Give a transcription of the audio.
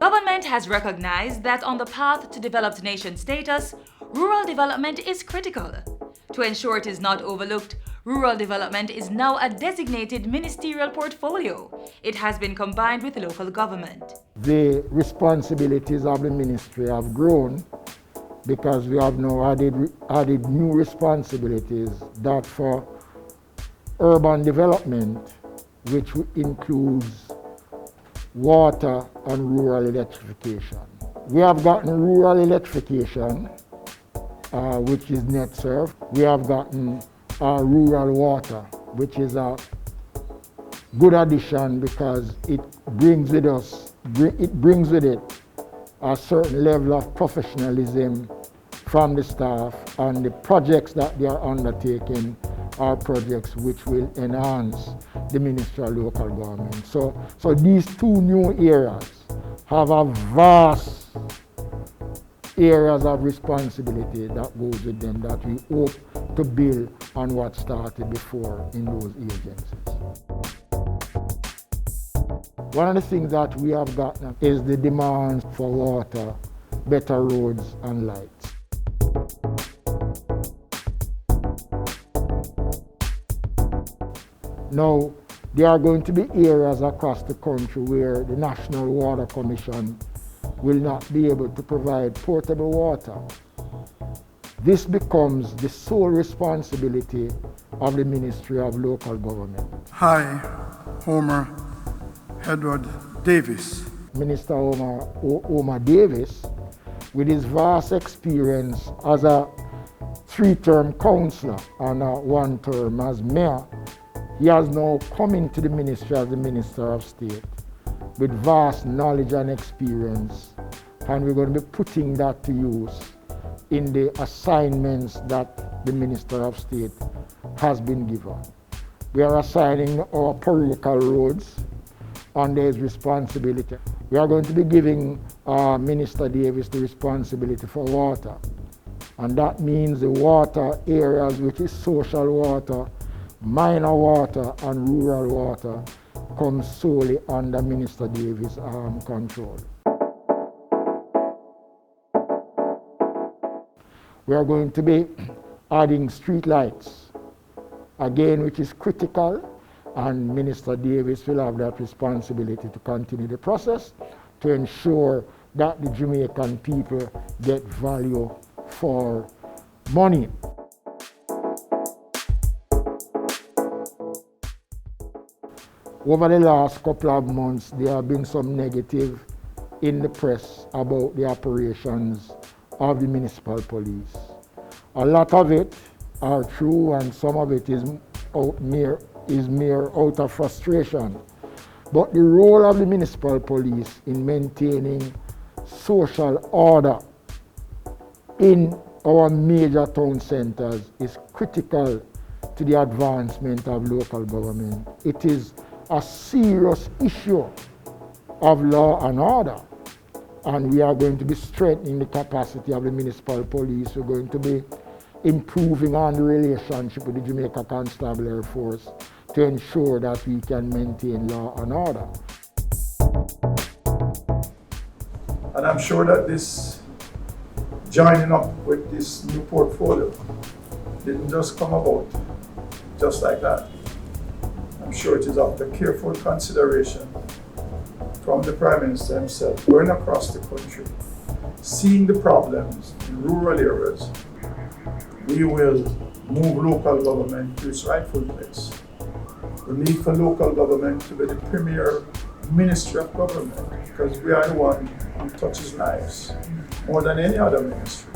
government has recognized that on the path to developed nation status, rural development is critical. To ensure it is not overlooked, rural development is now a designated ministerial portfolio. It has been combined with local government. The responsibilities of the ministry have grown because we have now added new responsibilities that for urban development, which includes water and rural electrification. We have gotten rural electrification, which is net served. We have gotten rural water, which is a good addition because it brings with it a certain level of professionalism from the staff, and the projects that they are undertaking are projects which will enhance the Ministry of Local Government. So these two new areas have a vast areas of responsibility that goes with them that we hope to build on what started before in those agencies. One of the things that we have gotten is the demands for water, better roads and lights. Now, there are going to be areas across the country where the National Water Commission will not be able to provide potable water. This becomes the sole responsibility of the Ministry of Local Government. Hi, Homer Edward Davis. Minister Homer Davis, with his vast experience as a 3-term councillor and a 1-term as mayor, he has now come into the ministry as the Minister of State with vast knowledge and experience, and we're going to be putting that to use in the assignments that the Minister of State has been given. We are assigning our parochial roads under his responsibility. We are going to be giving Minister Davis the responsibility for water, and that means the water areas, which is social water, minor water and rural water, comes solely under Minister Davis' control. We are going to be adding street lights, again, which is critical, and Minister Davis will have that responsibility to continue the process to ensure that the Jamaican people get value for money. Over the last couple of months, there have been some negative in the press about the operations of the Municipal Police. A lot of it are true, and some of it is mere out of frustration. But the role of the Municipal Police in maintaining social order in our major town centers is critical to the advancement of local government. It is a serious issue of law and order, and we are going to be strengthening the capacity of the Municipal Police. We're going to be improving on the relationship with the Jamaica Constabulary Force to ensure that we can maintain law and order. And I'm sure that this joining up with this new portfolio didn't just come about just like that. I'm sure it is after careful consideration from the Prime Minister himself, going across the country, seeing the problems in rural areas. We will move local government to its rightful place. The need for local government to be the premier ministry of government, because we are the one who touches lives more than any other ministry.